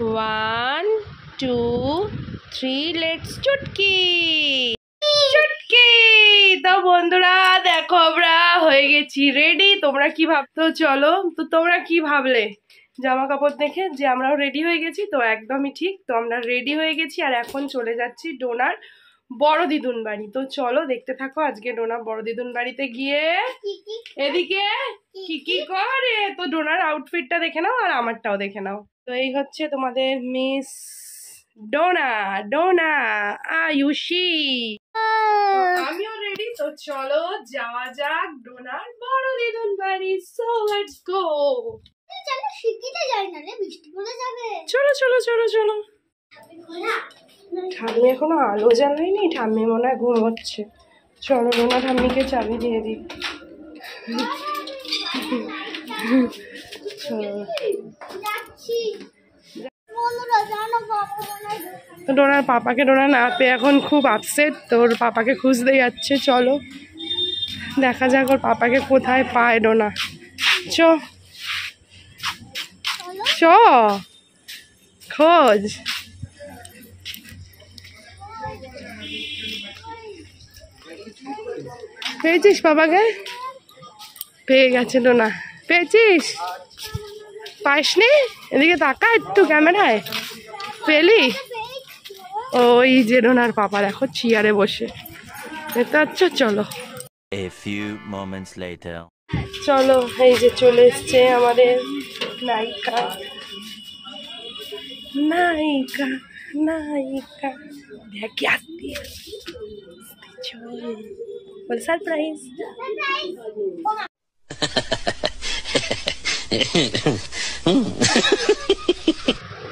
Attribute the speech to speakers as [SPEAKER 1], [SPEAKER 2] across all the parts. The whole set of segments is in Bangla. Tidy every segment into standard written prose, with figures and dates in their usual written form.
[SPEAKER 1] 1 2 3 লেটস চুটকি চুটকি। তো বন্ধুরা দেখো আমরা হয়ে গেছি রেডি। তোমরা কি ভাবতো? চলো, তো তোমরা কি ভাবলে জামা কাপড় দেখে যে আমরাও রেডি হয়ে গেছি? তো একদমই ঠিক। তো আমরা রেডি হয়ে গেছি আর এখন চলে যাচ্ছি ডোনার বড় দিদুন বাড়ি। তো চলো দেখতে থাকো আজকে ডোনা বড় দিদুন বাড়িতে গিয়ে এদিকে কি কি করে। তো ডোনার আউটফিটটা দেখে নাও আর আমারটাও দেখে নাও। তো এই হচ্ছে তোমাদের মিস ডোনা। ডোনা আয়ুষী, আমিও রেডি। তো চলো যাওয়া যাক ডোনার বড় দিদুন বাড়ি। So let's go.
[SPEAKER 2] চলো শিখিতে যাই না রে, বৃষ্টি পড়ে যাবে।
[SPEAKER 1] চলো চলো চলো চলো। ঠাম্মি এখনো আলো জ্বালায়নি, ঠাম্মি মনে হয় ঘুমোচ্ছে। চলো ডোনা ঠাম্মিকে চাবি দিয়ে দিই। চলো তো ডোনার পাপাকে ডোনা না পেয়ে এখন খুব আপসেট। তো ওর পাপাকে খুঁজতে যাচ্ছে। চলো দেখা যাক ওর পাপাকে কোথায় পায় ডোনা। চ চ খোঁজ। পেয়েছিস পাপাকে? পেয়ে গেছে ডোনা। পেয়েছিস? পাসনি? এদিকে তাকা একটু ক্যামেরায়। পেলি? ওই যে ডোনার পাপা দেখো চেয়ারে বসে, দেখতে পাচ্ছ? চলো
[SPEAKER 3] A few moments later.
[SPEAKER 1] চলো এই যে চলে এসছে আমাদের নায়িকা। নায়িকা নায়িকা দেখ কি আসতে বলে সারপ্রাইজ।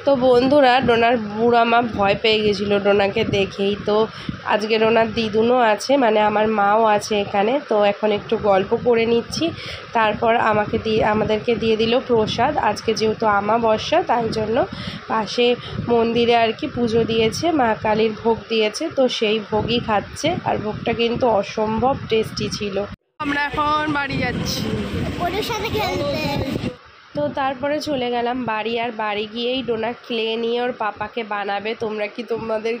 [SPEAKER 1] তো বন্ধুরা ডোনার বুড়া মা ভয় পেয়ে গেছিলো ডোনাকে দেখেই। তো আজকে ডোনার দিদুনও আছে, মানে আমার মাও আছে এখানে। তো এখন একটু গল্প করে নিচ্ছি, তারপর আমাদেরকে দিয়ে দিল প্রসাদ। আজকে যেহেতু আমাবস্যা তাই জন্য পাশে মন্দিরে আর কি পুজো দিয়েছে, মা কালীর ভোগ দিয়েছে। তো সেই ভোগই খাচ্ছে আর ভোগটা কিন্তু অসম্ভব টেস্টি ছিল। আমরা এখন বাড়ি যাচ্ছি
[SPEAKER 2] ওদের সাথে খেলতে।
[SPEAKER 1] তো তারপরে চলে গেলাম বাড়ি। আর বাড়ি গিয়েই ডোনা ক্লে নিয়ে ওর পাপাকে বানাবে। তোমরা কি তোমাদের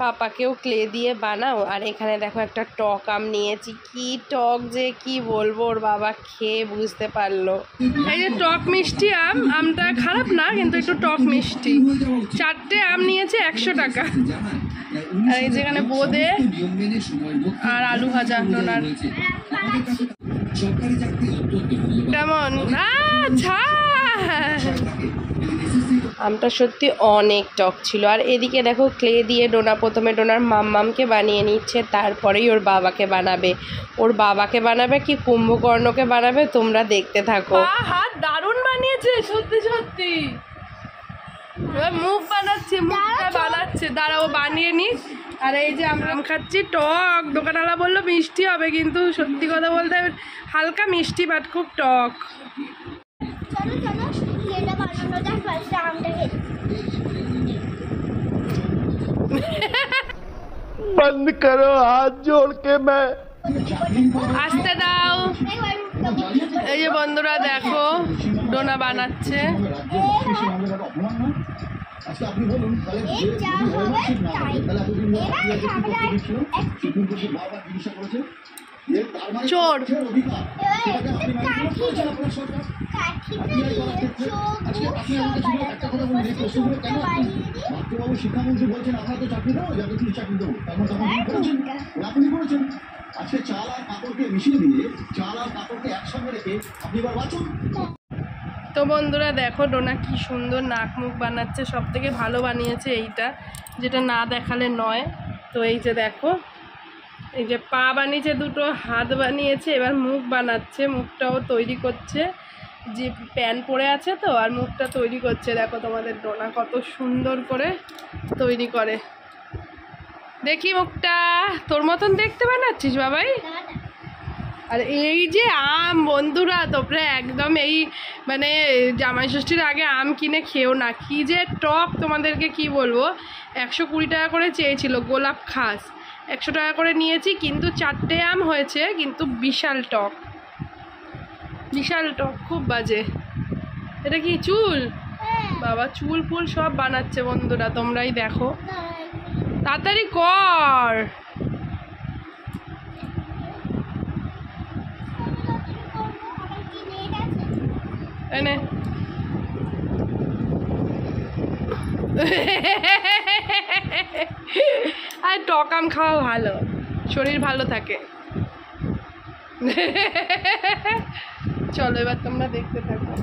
[SPEAKER 1] পাপাকেও ক্লে দিয়ে বানাও? আর এখানে দেখো একটা টক আম নিয়েছি। কি টক যে কি বলবো, ওর বাবা খেয়ে বুঝতে পারলো। এই যে টক মিষ্টি আম, আমটা খারাপ না কিন্তু একটু টক মিষ্টি। 4টে আম নিয়েছে 100 টাকা। আর এই যেখানে বোঁদে আর আলু ভাজা ডোনার। কেমন? আমটা সত্যি অনেক টক ছিল। আর এদিকে দেখো ক্লে দিয়ে ডোনা প্রথমে ডোনার মাম্মামকে বানিয়ে নিচ্ছে, তারপরেই ওর বাবাকে বানাবে। ওর বাবাকে বানাবে কি কুম্ভকর্ণকে বানাবে, তোমরা দেখতে থাকো। হাত দারুণ বানিয়েছে সত্যি সত্যি। মুখ বানাচ্ছে, মুখটা বানাচ্ছে। দাঁড়াও বানিয়ে নি। আর এই যে আমরা আম খাচ্ছি টক। দোকানওয়ালা বললো মিষ্টি হবে, কিন্তু সত্যি কথা বলতে হালকা মিষ্টি বাট খুব টক।
[SPEAKER 4] बंद करो हाथ जोड़ के मैं
[SPEAKER 1] আসতে দাও। এই যে বন্ধুরা দেখো ডোনা বানাচ্ছে। চোর
[SPEAKER 4] শিক্ষামন্ত্রী বলছেন আপনার তো চাকরি দেবো, যাকে তুমি চাকরি দেবো, আপনি করেছেন। আজকে চাল আর কাপড়কে মিশিয়ে দিয়ে চাল আর কাপড়কে একসঙ্গে রেখে আপনি এবার বাঁচুন।
[SPEAKER 1] তো বন্ধুরা দেখো ডোনা কি সুন্দর নাক মুখ বানাচ্ছে। সব থেকে ভালো বানিয়েছে এইটা, যেটা না দেখালে নয়। তো এই যে দেখো, এই যে পা বানিয়েছে, দুটো হাত বানিয়েছে, এবার মুখ বানাচ্ছে। মুখটাও তৈরি করছে, যে প্যান পরে আছে তো, আর মুখটা তৈরি করছে। দেখো তোমাদের ডোনা কত সুন্দর করে তৈরি করে। দেখি মুখটা তোর মতন দেখতে বানাচ্ছিস বাবাই। আর এই যে আম বন্ধুরা, তোমরা একদম এই মানে জামাই ষষ্ঠীর আগে আম কিনে খেও না, কি যে টক তোমাদেরকে কি বলবো। 120 টাকা করে চেয়েছিল গোলাপ খাস, 100 টাকা করে নিয়েছি, কিন্তু 4টে আম হয়েছে, কিন্তু বিশাল টক, বিশাল টক, খুব বাজে। এটা কি চুল? বাবা চুল ফুল সব বানাচ্ছে বন্ধুরা, তোমরাই দেখো। তাড়াতাড়ি কর। এনে আর টকাম খাওয়া ভালো, শরীর ভালো থাকে। চলো এবার তোমরা দেখতে থাকো।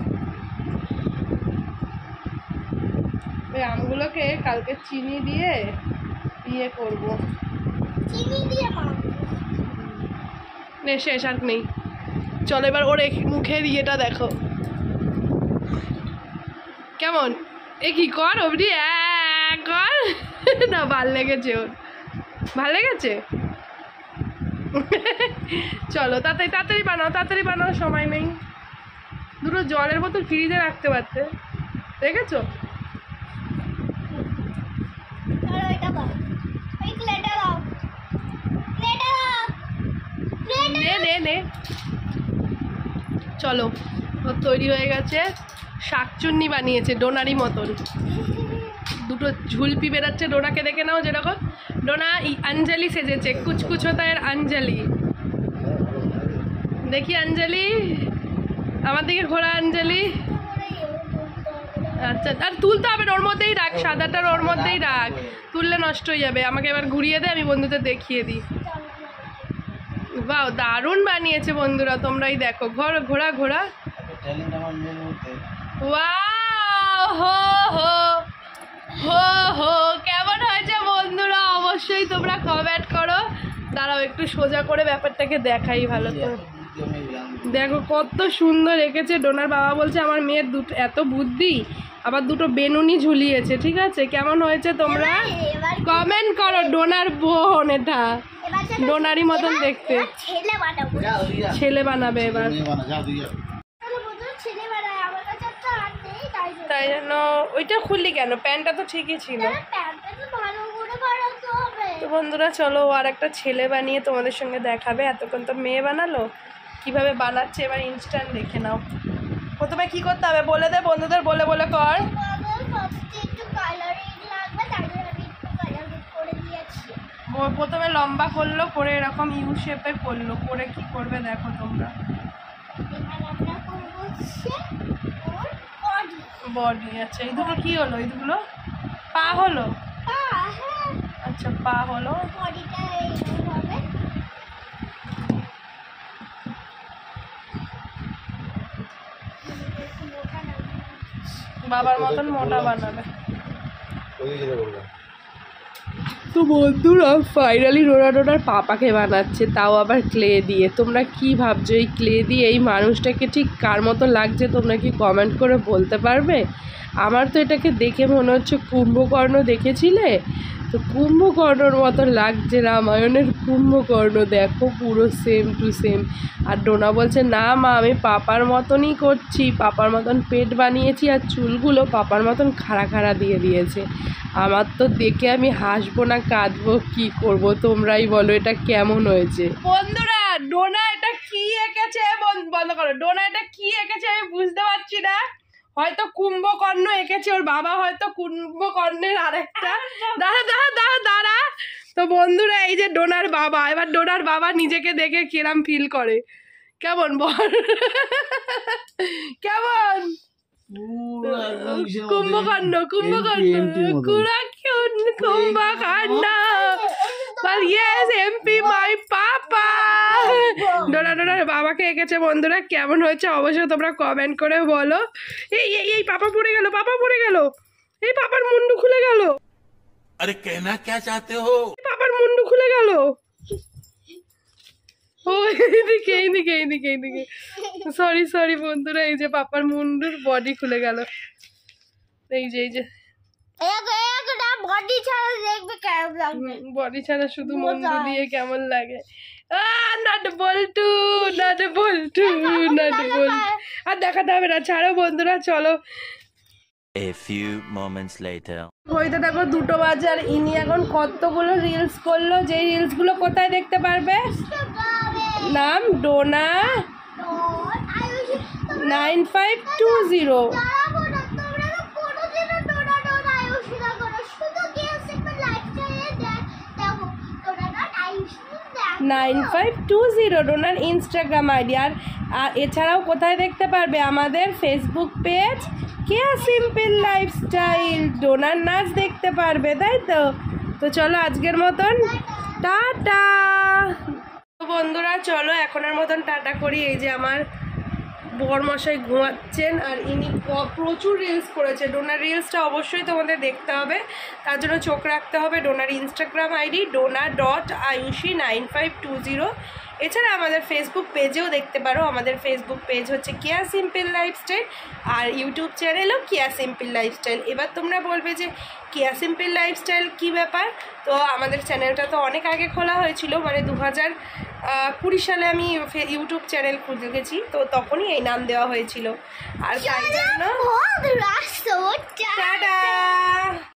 [SPEAKER 1] এই আমগুলোকে কালকে চিনি দিয়ে ইয়ে করবো।
[SPEAKER 2] চিনি দিয়ে বানাবো।
[SPEAKER 1] নে শেষ আর নেই। চলো এবার ওর মুখের ইয়েটা দেখো কেমন। এ কি কর অবধি কর না, ভাল লেগেছে ওর, ভাল লেগেছে। চলো তাড়াতাড়ি তাড়াতাড়ি বানাও, তাড়াতাড়ি বানাও, সময় নেই। দুটো জলের বোতল ফ্রিজে রাখতে পারতে, দেখেছো?
[SPEAKER 2] চলো এটা দাও, এই প্লেটটা দাও, প্লেটটা দাও,
[SPEAKER 1] নে নে নে। চলো ওর তৈরি হয়ে গেছে, শাকচুন্নি বানিয়েছে ডোনারি মতন। দুটো ঝুলপি বেরাচ্ছে, ডোনাকে দেখে নাও যেরকম। ডোনা অঞ্জলি সেজেছে, কুচকুচ হতা এর অঞ্জলি। দেখি অঞ্জলি, আমার দিকে ঘোরা অঞ্জলি। আচ্ছা আর তুলতে হবে না, ওর মধ্যেই রাখ, সাদাটার ওর মধ্যেই রাখ, তুললে নষ্ট হয়ে যাবে। আমাকে এবার ঘুরিয়ে দে, আমি বন্ধুদের দেখিয়ে দিই। বাহ দারুণ বানিয়েছে বন্ধুরা, তোমরাই দেখো। ঘোরা ঘোরা ঘোরা। ওয়াও হো হো হো হো, কেমন হয়েছে বন্ধুরা অবশ্যই তোমরা কমেন্ট করো। দাঁড়াও একটু সোজা করে ব্যাপারটাকে দেখাই ভালো তো। দেখো কত সুন্দর এঁকেছে। ডোনার বাবা বলছে আমার মেয়ের দুটো এত বুদ্ধি, আবার দুটো বেনুনি ঝুলিয়েছে। ঠিক আছে, কেমন হয়েছে তোমরা কমেন্ট করো। ডোনার বোন, এটা ডোনারি মতন দেখতে।
[SPEAKER 2] ছেলে বানাবো,
[SPEAKER 1] ছেলে বানাবে এবার,
[SPEAKER 2] ছেলে বানায়। আমার কাছে একটা হাত নেই,
[SPEAKER 1] তাই জন্য ওইটা খুললি কেন? প্যান্টটা তো ঠিকই ছিল।
[SPEAKER 2] প্যান্টটা তো ভালো করে বানাতে হবে।
[SPEAKER 1] তো বন্ধুরা চলো আর একটা ছেলে বানিয়ে তোমাদের সঙ্গে দেখাবে। এতক্ষণ তো মেয়ে বানালো, কিভাবে বানাচ্ছে এবার ইনস্ট্যান্ট দেখে নাও। প্রথমে কি করতে হবে বলে দে, বন্ধুদের বলে বলে কর।
[SPEAKER 2] একটু কালারিং লাগবে, তার জন্য আমি একটু কালারিং করে দিয়েছি।
[SPEAKER 1] প্রথমে লম্বা করলো, করে এরকম ইউ শেপে করলো, করে কি করবে দেখো তোমরা।
[SPEAKER 2] এবার আমরা করবো হচ্ছে ওর বডি।
[SPEAKER 1] বডি, আচ্ছা এই দুটো কি হলো? এই দুটো পা হলো।
[SPEAKER 2] হ্যাঁ,
[SPEAKER 1] আচ্ছা পা হলো।
[SPEAKER 2] বডিটা এইরকম হবে।
[SPEAKER 1] বাবার মতন মোটা বানাবে। তো বন্ধুরা ফাইনালি ডোনার পাপাকে বানাচ্ছে, তাও আবার ক্লে দিয়ে। তোমরা কি ভাবছো এই ক্লে দিয়ে এই মানুষটাকে ঠিক কার মতো লাগছে তোমরা কি কমেন্ট করে বলতে পারবে? আমার তো এটাকে দেখে মনে হচ্ছে কুম্ভকর্ণ, দেখেছিলে তো কুম্ভকর্ণর মতো লাগছে, রামায়ণের কুম্ভকর্ণ। দেখো পুরো সেম টু সেম। আর ডোনা বলছে না মা আমি পাপার মতনই করছি, পাপার মতন পেট বানিয়েছি, আর চুলগুলো পাপার মতন খাড়া খাড়া দিয়ে দিয়েছে। আমার তো দেখে আমি হাসবো না কাঁদবো, কি করব তোমরাই বলো এটা কেমন হয়েছে। বন্ধুরা ডোনা এটা কি এঁকেছে, বন্ধ করো। ডোনা এটা কি এঁকেছে আমি বুঝতে পারছি না। হয়তো কুম্ভকর্ণ এঁকেছে, ওর বাবা হয়তো কুম্ভকর্ণের আরেকটা। দাঁড়া দাঁড়া দাঁড়া দাঁড়া। তো বন্ধুরা এই যে ডোনার বাবা, এবার ডোনার বাবা নিজেকে দেখে কিরম ফিল করে, কেমন বল? কেমন? Kumbhakarna Kumbhakarna Kumbhakarna. Well, yes, MP my papa. ডোনার বাবাকে এঁকেছে বন্ধুরা, কেমন হয়েছে অবশ্যই তোমরা কমেন্ট করে বলো। এই এই এই পাপা পড়ে গেল, পাপা পড়ে গেল, এই পাপার মুন্ডু খুলে গেল।
[SPEAKER 5] अरे कहना क्या चाहते हो?
[SPEAKER 1] পাপার মুন্ডু খুলে গেল। ও এইদিকে এইদিকে এইদিকে এইদিকে, সরি সরি বন্ধুরা, এই যে পাপার মুন্ডুর বডি খুলে গেল। এই যে এই যে
[SPEAKER 2] বডি ছাড়া দেখবে কেমন লাগবে।
[SPEAKER 1] বডি ছাড়া শুধু মুন্ডু দিয়ে কেমন লাগে। নাট বল্টু নাট বল্টু নাট বল্টু। আর দেখাতে হবে না, ছাড়ো বন্ধুরা চলো।
[SPEAKER 3] A few moments later.
[SPEAKER 1] হইতে দেখো 2টো বাজে, আর ইনি এখন কতগুলো রিলস করলো, যে রিলসগুলো কোথায় দেখতে পারবে? নাম ডোনা 9520। 9520 ডোনার ইনস্টাগ্রাম আইডি। আর এছাড়াও কোথায় দেখতে পারবে? আমাদের Facebook page Keya simple lifestyle, ডোনার নাচ দেখতে পারবে, তাই তো? তো চলো আজকের মতন টাটা। তো বন্ধুরা চলো এখনের মতন টাটা করি। এই যে আমার বরমশাই ঘুমাচ্ছেন, আর ইনি প্রচুর রিলস করেছে। ডোনার রিলসটা অবশ্যই তোমাদের দেখতে হবে, তার জন্য চোখ রাখতে হবে ডোনার ইনস্টাগ্রাম আইডি dona.ayushi9520। এছাড়া আমাদের ফেসবুক পেজেও দেখতে পারো। আমাদের ফেসবুক পেজ হচ্ছে কেয়া সিম্পল লাইফস্টাইল, আর ইউটিউব চ্যানেলও কেয়া সিম্পল লাইফস্টাইল। এবার তোমরা বলবে যে কেয়া সিম্পল লাইফস্টাইল কী ব্যাপার? তো আমাদের চ্যানেলটা তো অনেক আগে খোলা হয়েছিল, মানে 2020 সালে আমি ইউটিউব চ্যানেল খুলে গেছি, তো তখনই এই নাম দেওয়া হয়েছিল। আর তাই জন্য
[SPEAKER 2] बहुत रास्ता
[SPEAKER 1] টাটা।